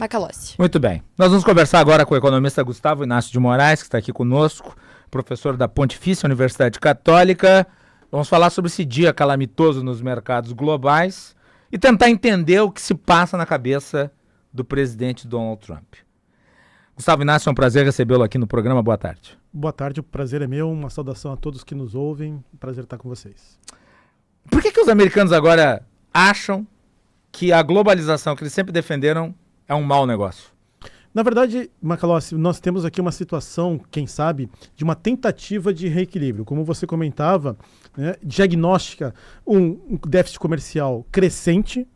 Macalossi. Muito bem. Nós vamos conversar agora com o economista Gustavo Inácio de Moraes, que está aqui conosco, professor da Pontifícia Universidade Católica. Vamos falar sobre esse dia calamitoso nos mercados globais e tentar entender o que se passa na cabeça do presidente Donald Trump. Gustavo Inácio, é um prazer recebê-lo aqui no programa. Boa tarde. Boa tarde, o prazer é meu. Uma saudação a todos que nos ouvem. Um prazer estar com vocês. Por que os americanos agora acham que a globalização que eles sempre defenderam é um mau negócio? Na verdade, Macalossi, nós temos aqui uma situação, quem sabe, de uma tentativa de reequilíbrio. Como você comentava, né, diagnóstica um déficit comercial crescente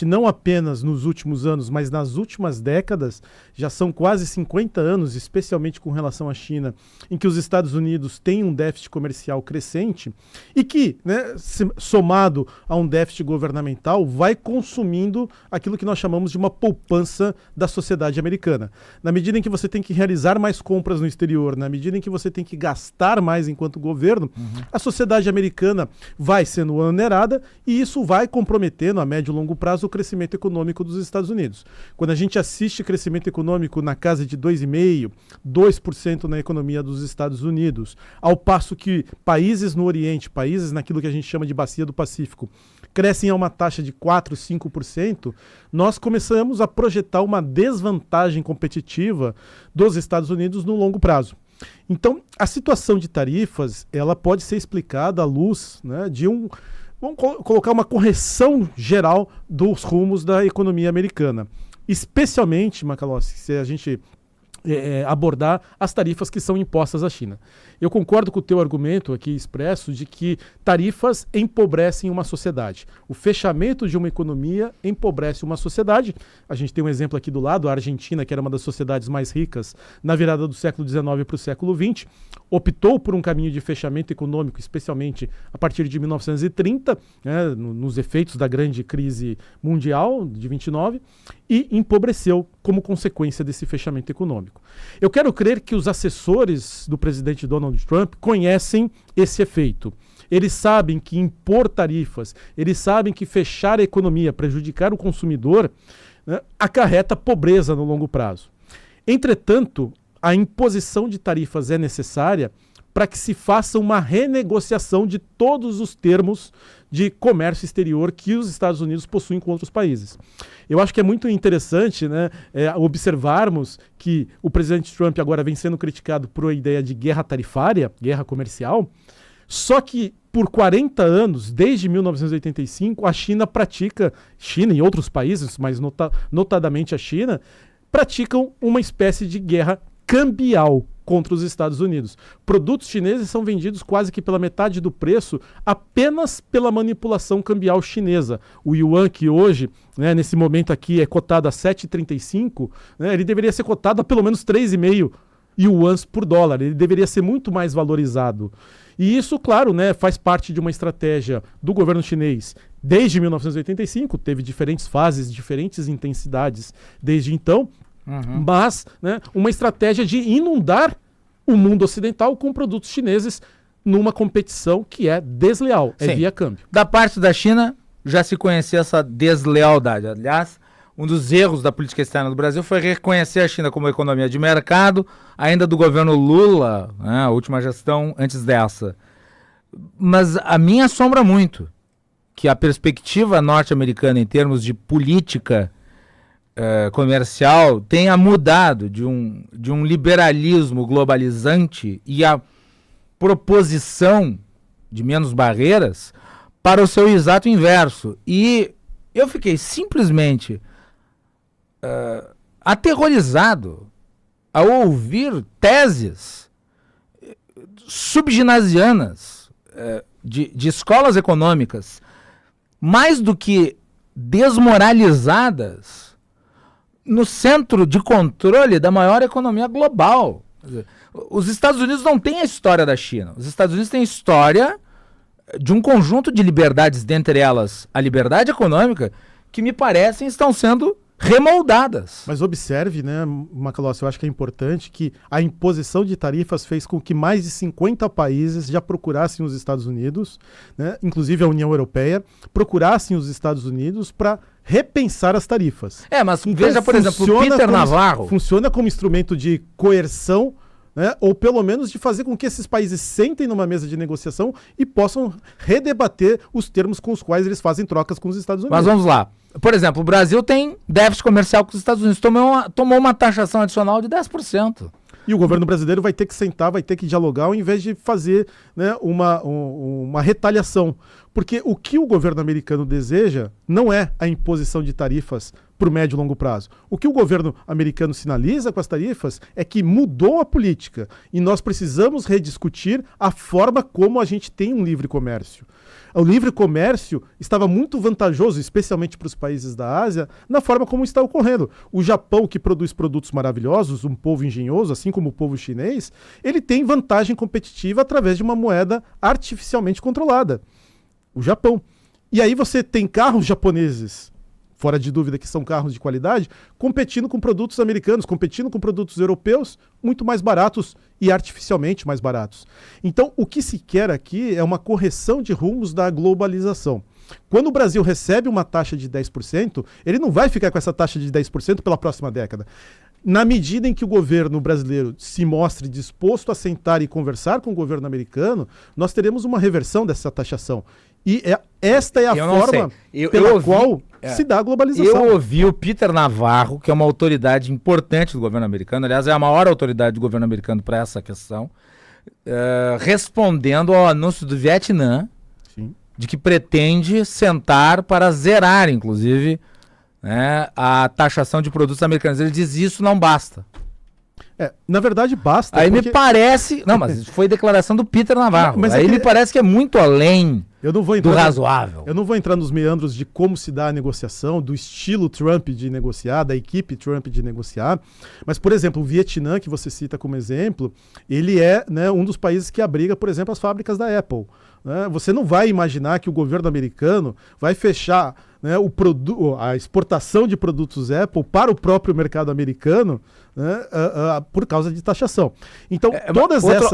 não apenas nos últimos anos, mas nas últimas décadas. Já são quase 50 anos, especialmente com relação à China, em que os Estados Unidos têm um déficit comercial crescente e que, né, somado a um déficit governamental, vai consumindo aquilo que nós chamamos de uma poupança da sociedade americana. Na medida em que você tem que realizar mais compras no exterior, na medida em que você tem que gastar mais enquanto governo, a sociedade americana vai sendo onerada e isso vai comprometendo a médio e longo prazo o crescimento econômico dos Estados Unidos. Quando a gente assiste crescimento econômico na casa de 2,5%, 2% na economia dos Estados Unidos, ao passo que países no Oriente, países naquilo que a gente chama de bacia do Pacífico, crescem a uma taxa de 4%, 5%, nós começamos a projetar uma desvantagem competitiva dos Estados Unidos no longo prazo. Então, a situação de tarifas, ela pode ser explicada à luz, né, de vamos colocar uma correção geral dos rumos da economia americana. Especialmente, Macalossi, se a gente abordar as tarifas que são impostas à China. Eu concordo com o teu argumento aqui expresso de que tarifas empobrecem uma sociedade. O fechamento de uma economia empobrece uma sociedade. A gente tem um exemplo aqui do lado, a Argentina, que era uma das sociedades mais ricas na virada do século XIX para o século XX, optou por um caminho de fechamento econômico, especialmente a partir de 1930, né, nos efeitos da grande crise mundial de 29, e empobreceu como consequência desse fechamento econômico. Eu quero crer que os assessores do presidente Donald Trump conhecem esse efeito. Eles sabem que impor tarifas, eles sabem que fechar a economia, prejudicar o consumidor, né, acarreta pobreza no longo prazo. Entretanto, a imposição de tarifas é necessária para que se faça uma renegociação de todos os termos de comércio exterior que os Estados Unidos possuem com outros países. Eu acho que é muito interessante, né, observarmos que o presidente Trump agora vem sendo criticado por a ideia de guerra tarifária, guerra comercial, só que por 40 anos, desde 1985, a China e outros países, mas notadamente a China, praticam uma espécie de guerra cambial contra os Estados Unidos. Produtos chineses são vendidos quase que pela metade do preço apenas pela manipulação cambial chinesa. O yuan, que hoje, né, nesse momento aqui, é cotado a 7,35, né, ele deveria ser cotado a pelo menos 3,5 yuans por dólar. Ele deveria ser muito mais valorizado. E isso, claro, né, faz parte de uma estratégia do governo chinês desde 1985, teve diferentes fases, diferentes intensidades desde então, mas, né, uma estratégia de inundar o mundo ocidental com produtos chineses numa competição que é desleal, é via câmbio. Da parte da China, já se conhecia essa deslealdade. Aliás, um dos erros da política externa do Brasil foi reconhecer a China como economia de mercado, ainda do governo Lula, né, a última gestão antes dessa. Mas a mim assombra muito que a perspectiva norte-americana em termos de política comercial tenha mudado de um liberalismo globalizante e a proposição de menos barreiras para o seu exato inverso. E eu fiquei simplesmente aterrorizado ao ouvir teses subginasianas de escolas econômicas mais do que desmoralizadas no centro de controle da maior economia global. Os Estados Unidos não têm a história da China. Os Estados Unidos têm a história de um conjunto de liberdades, dentre elas a liberdade econômica, que me parecem estão sendo remoldadas. Mas observe, né, Macalossi, eu acho que é importante que a imposição de tarifas fez com que mais de 50 países já procurassem os Estados Unidos, né, inclusive a União Europeia, procurassem os Estados Unidos para repensar as tarifas. Mas Então, veja, por exemplo, o Peter Navarro. Funciona como instrumento de coerção, né, ou pelo menos de fazer com que esses países sentem numa mesa de negociação e possam redebater os termos com os quais eles fazem trocas com os Estados Unidos. Mas vamos lá. Por exemplo, o Brasil tem déficit comercial com os Estados Unidos. Tomou uma taxação adicional de 10%. E o governo brasileiro vai ter que sentar, vai ter que dialogar, ao invés de fazer, né, uma retaliação. Porque o que o governo americano deseja não é a imposição de tarifas para o médio e longo prazo. O que o governo americano sinaliza com as tarifas é que mudou a política e nós precisamos rediscutir a forma como a gente tem um livre comércio. O livre comércio estava muito vantajoso, especialmente para os países da Ásia, na forma como está ocorrendo. O Japão, que produz produtos maravilhosos, um povo engenhoso, assim como o povo chinês, ele tem vantagem competitiva através de uma moeda artificialmente controlada. O Japão. E aí você tem carros japoneses, fora de dúvida que são carros de qualidade, competindo com produtos americanos, competindo com produtos europeus, muito mais baratos e artificialmente mais baratos. Então, o que se quer aqui é uma correção de rumos da globalização. Quando o Brasil recebe uma taxa de 10%, ele não vai ficar com essa taxa de 10% pela próxima década. Na medida em que o governo brasileiro se mostre disposto a sentar e conversar com o governo americano, nós teremos uma reversão dessa taxação. E esta é a forma pela qual se dá a globalização. Eu ouvi o Peter Navarro, que é uma autoridade importante do governo americano, aliás, é a maior autoridade do governo americano para essa questão, respondendo ao anúncio do Vietnã, Sim. de que pretende sentar para zerar, inclusive, né, a taxação de produtos americanos. Ele diz isso não basta. Na verdade, basta. Aí me parece... Não, mas foi declaração do Peter Navarro. Mas aí me parece que é muito além do razoável. Eu não vou entrar nos meandros de como se dá a negociação, do estilo Trump de negociar, da equipe Trump de negociar. Mas, por exemplo, o Vietnã, que você cita como exemplo, ele é, né, um dos países que abriga, por exemplo, as fábricas da Apple. Né? Você não vai imaginar que o governo americano vai fechar, né, a exportação de produtos Apple para o próprio mercado americano, né, por causa de taxação. Então,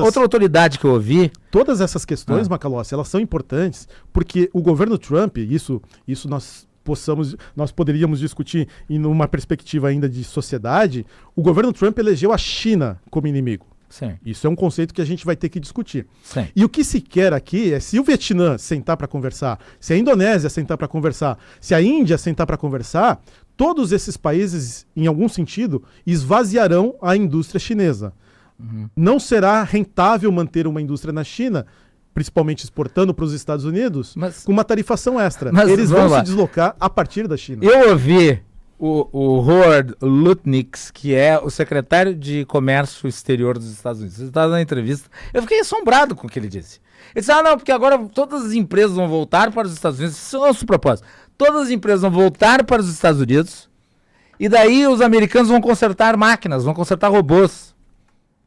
outra autoridade que eu ouvi... Todas essas questões, Macalossi, elas são importantes porque o governo Trump, isso nós poderíamos discutir em uma perspectiva ainda de sociedade, o governo Trump elegeu a China como inimigo. Sim. Isso é um conceito que a gente vai ter que discutir. Sim. E o que se quer aqui é, se o Vietnã sentar para conversar, se a Indonésia sentar para conversar, se a Índia sentar para conversar, todos esses países, em algum sentido, esvaziarão a indústria chinesa. Uhum. Não será rentável manter uma indústria na China, principalmente exportando para os Estados Unidos, com uma tarifação extra. Eles vão se deslocar a partir da China. Eu ouvi o Howard Lutnick, que é o secretário de Comércio Exterior dos Estados Unidos. Ele estava na entrevista. Eu fiquei assombrado com o que ele disse. Ele disse, não, porque agora todas as empresas vão voltar para os Estados Unidos. Isso é o nosso propósito. Todas as empresas vão voltar para os Estados Unidos e daí os americanos vão consertar máquinas, vão consertar robôs.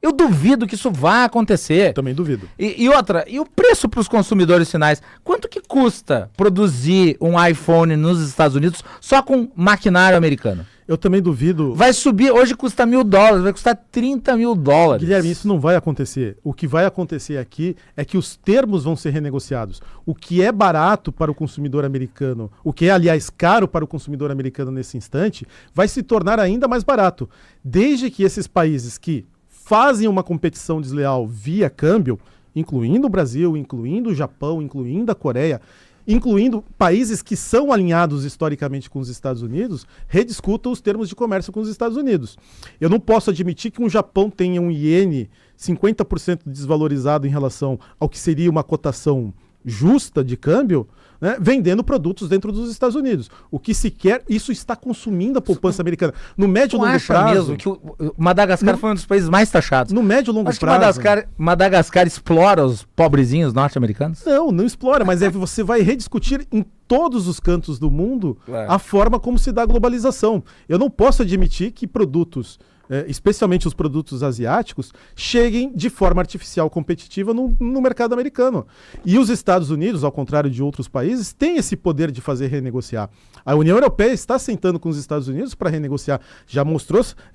Eu duvido que isso vá acontecer. Também duvido. E o preço para os consumidores finais? Quanto que custa produzir um iPhone nos Estados Unidos só com maquinário americano? Eu também duvido. Vai subir, hoje custa $1.000, vai custar $30.000. Guilherme, isso não vai acontecer. O que vai acontecer aqui é que os termos vão ser renegociados. O que é barato para o consumidor americano, o que é, aliás, caro para o consumidor americano nesse instante, vai se tornar ainda mais barato. Desde que esses países que fazem uma competição desleal via câmbio, incluindo o Brasil, incluindo o Japão, incluindo a Coreia, incluindo países que são alinhados historicamente com os Estados Unidos, rediscutam os termos de comércio com os Estados Unidos. Eu não posso admitir que um Japão tenha um iene 50% desvalorizado em relação ao que seria uma cotação justa de câmbio, né, vendendo produtos dentro dos Estados Unidos. O que se quer, isso está consumindo a poupança americana. No médio e longo prazo... mesmo que o Madagascar foi um dos países mais taxados? No médio e longo prazo... que Madagascar explora os pobrezinhos norte-americanos? Não explora, mas você vai rediscutir em todos os cantos do mundo a forma como se dá a globalização. Eu não posso admitir que produtos... especialmente os produtos asiáticos, cheguem de forma artificial competitiva no mercado americano. E os Estados Unidos, ao contrário de outros países, têm esse poder de fazer renegociar. A União Europeia está sentando com os Estados Unidos para renegociar, já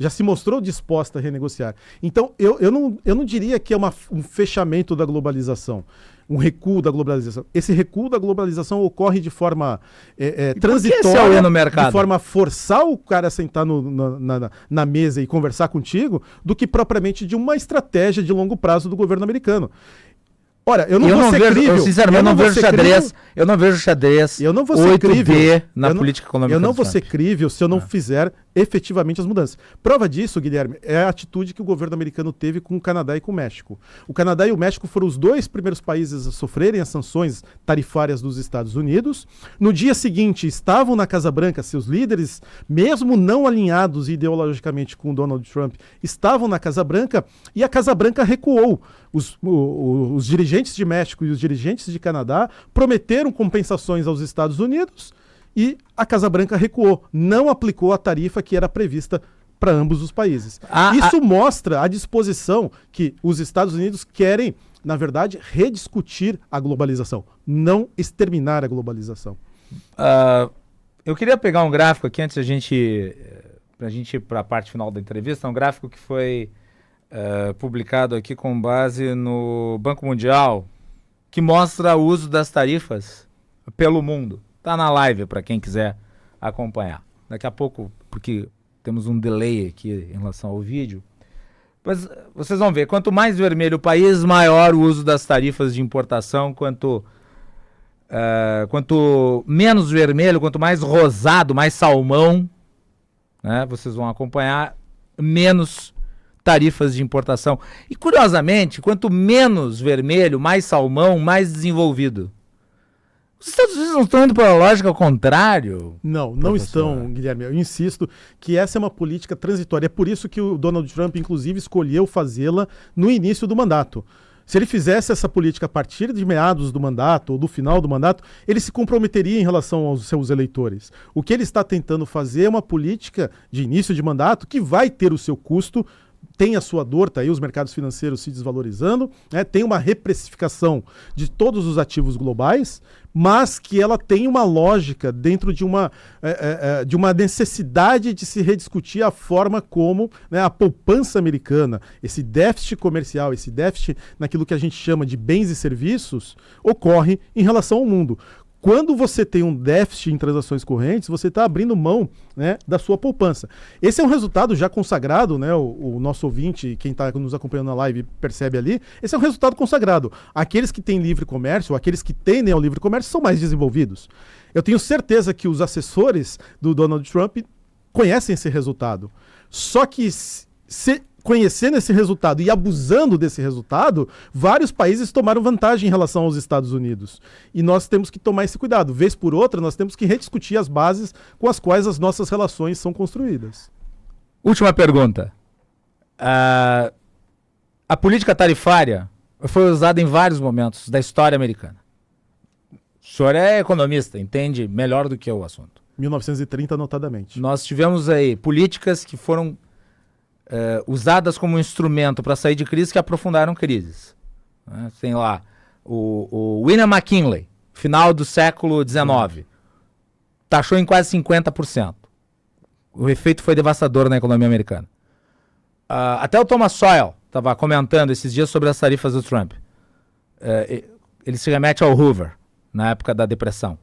se mostrou disposta a renegociar. Então, eu não diria que é um fechamento da globalização. um recuo da globalização. Esse recuo da globalização ocorre de forma esse transitória, é o no mercado? de forma a forçar o cara a sentar na mesa e conversar contigo, do que propriamente de uma estratégia de longo prazo do governo americano. Ora, eu não vou ser crível. Sinceramente, eu não vejo xadrez. Eu não vejo xadrez. Eu não vou ser crível na política econômica. Eu não vou ser crível se eu não fizer efetivamente as mudanças. Prova disso, Guilherme, é a atitude que o governo americano teve com o Canadá e com o México. O Canadá e o México foram os 2 primeiros países a sofrerem as sanções tarifárias dos Estados Unidos. No dia seguinte, estavam na Casa Branca, seus líderes, mesmo não alinhados ideologicamente com o Donald Trump, estavam na Casa Branca, e a Casa Branca recuou. Os dirigentes de México e os dirigentes de Canadá prometeram compensações aos Estados Unidos e a Casa Branca recuou, não aplicou a tarifa que era prevista para ambos os países. Isso mostra a disposição que os Estados Unidos querem, na verdade, rediscutir a globalização, não exterminar a globalização. Eu queria pegar um gráfico aqui antes pra gente ir para a parte final da entrevista, um gráfico que foi publicado aqui com base no Banco Mundial, que mostra o uso das tarifas pelo mundo. Tá na live para quem quiser acompanhar. Daqui a pouco, porque temos um delay aqui em relação ao vídeo, mas vocês vão ver, quanto mais vermelho o país, maior o uso das tarifas de importação, quanto menos vermelho, quanto mais rosado, mais salmão, né, vocês vão acompanhar, menos tarifas de importação. E curiosamente, quanto menos vermelho, mais salmão, mais desenvolvido. Os Estados Unidos não estão indo pela lógica ao contrário? Não estão, Guilherme. Eu insisto que essa é uma política transitória. É por isso que o Donald Trump, inclusive, escolheu fazê-la no início do mandato. Se ele fizesse essa política a partir de meados do mandato ou do final do mandato, ele se comprometeria em relação aos seus eleitores. O que ele está tentando fazer é uma política de início de mandato que vai ter o seu custo, tem a sua dor, tá aí os mercados financeiros se desvalorizando, né? Tem uma reprecificação de todos os ativos globais, mas que ela tem uma lógica dentro de uma necessidade de se rediscutir a forma como, né, a poupança americana, esse déficit comercial, esse déficit naquilo que a gente chama de bens e serviços, ocorre em relação ao mundo. Quando você tem um déficit em transações correntes, você está abrindo mão, né, da sua poupança. Esse é um resultado já consagrado, né, o nosso ouvinte, quem está nos acompanhando na live percebe ali, esse é um resultado consagrado. Aqueles que têm livre comércio, aqueles que tendem ao livre comércio são mais desenvolvidos. Eu tenho certeza que os assessores do Donald Trump conhecem esse resultado. Só que conhecendo esse resultado e abusando desse resultado, vários países tomaram vantagem em relação aos Estados Unidos. E nós temos que tomar esse cuidado. Vez por outra, nós temos que rediscutir as bases com as quais as nossas relações são construídas. Última pergunta. A política tarifária foi usada em vários momentos da história americana. O senhor é economista, entende melhor do que eu o assunto. 1930, notadamente. Nós tivemos aí políticas que foram usadas como instrumento para sair de crises que aprofundaram crises. Né? Tem lá o William McKinley, final do século XIX, taxou em quase 50%. O efeito foi devastador na economia americana. Até o Thomas Sowell estava comentando esses dias sobre as tarifas do Trump. Ele se remete ao Hoover, na época da depressão.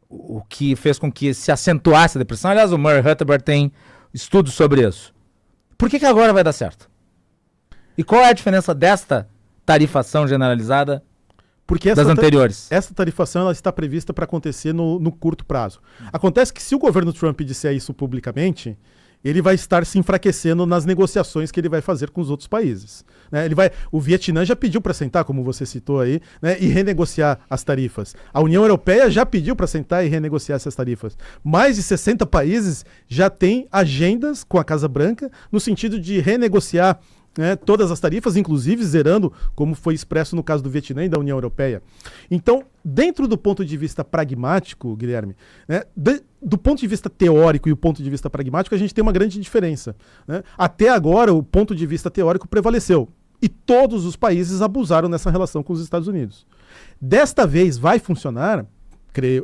O que fez com que se acentuasse a depressão. Aliás, o Murray Rothbard tem estudos sobre isso. Por que agora vai dar certo? E qual é a diferença desta tarifação generalizada das anteriores? Essa tarifação ela está prevista para acontecer no curto prazo. Acontece que se o governo Trump disser isso publicamente, ele vai estar se enfraquecendo nas negociações que ele vai fazer com os outros países. Né? O Vietnã já pediu para sentar, como você citou aí, né, e renegociar as tarifas. A União Europeia já pediu para sentar e renegociar essas tarifas. Mais de 60 países já têm agendas com a Casa Branca no sentido de renegociar, né, todas as tarifas, inclusive zerando, como foi expresso no caso do Vietnã e da União Europeia. Então, dentro do ponto de vista pragmático, Guilherme, né, do ponto de vista teórico e o ponto de vista pragmático, a gente tem uma grande diferença. Né? Até agora, o ponto de vista teórico prevaleceu. E todos os países abusaram nessa relação com os Estados Unidos. Desta vez vai funcionar,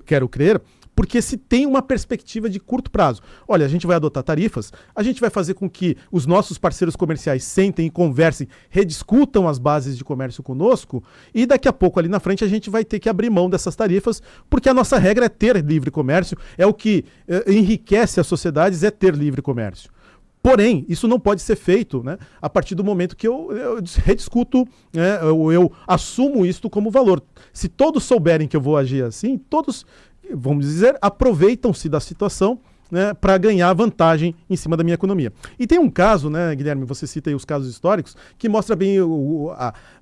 quero crer, porque se tem uma perspectiva de curto prazo. Olha, a gente vai adotar tarifas, a gente vai fazer com que os nossos parceiros comerciais sentem e conversem, rediscutam as bases de comércio conosco, e daqui a pouco ali na frente a gente vai ter que abrir mão dessas tarifas, porque a nossa regra é ter livre comércio, é o que enriquece as sociedades, é ter livre comércio. Porém, isso não pode ser feito, né, a partir do momento que eu rediscuto, né, eu assumo isto como valor. Se todos souberem que eu vou agir assim, todos, vamos dizer, aproveitam-se da situação, né, para ganhar vantagem em cima da minha economia. E tem um caso, né, Guilherme, você cita aí os casos históricos, que mostra bem,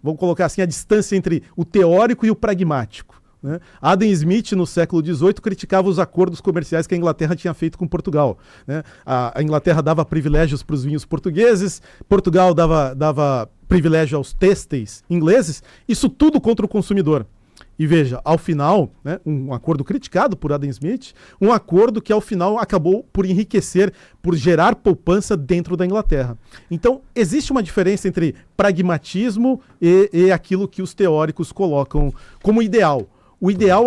vamos colocar assim, a distância entre o teórico e o pragmático. Né? Adam Smith, no século XVIII, criticava os acordos comerciais que a Inglaterra tinha feito com Portugal. Né? A Inglaterra dava privilégios para os vinhos portugueses, Portugal dava privilégio aos têxteis ingleses, isso tudo contra o consumidor. E veja, ao final, né, um acordo criticado por Adam Smith, um acordo que ao final acabou por enriquecer, por gerar poupança dentro da Inglaterra. Então, existe uma diferença entre pragmatismo e aquilo que os teóricos colocam como ideal. O ideal,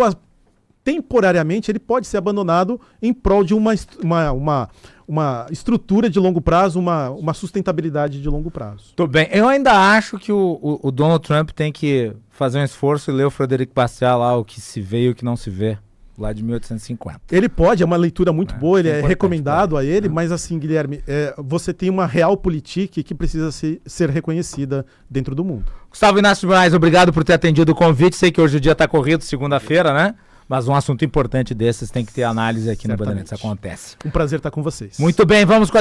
temporariamente, ele pode ser abandonado em prol de uma estrutura de longo prazo, uma sustentabilidade de longo prazo. Tudo bem. Eu ainda acho que o Donald Trump tem que fazer um esforço e ler o Frederico Bastiat lá, o que se vê e o que não se vê, lá de 1850. Ele pode, é uma leitura muito boa, ele é recomendado a ele, mas assim, Guilherme, você tem uma realpolitik que precisa ser reconhecida dentro do mundo. Gustavo Inácio Moraes, obrigado por ter atendido o convite. Sei que hoje o dia está corrido, segunda-feira, né? Mas um assunto importante desses tem que ter análise aqui no Bandeirantes. Acontece. Um prazer estar com vocês. Muito bem, vamos com a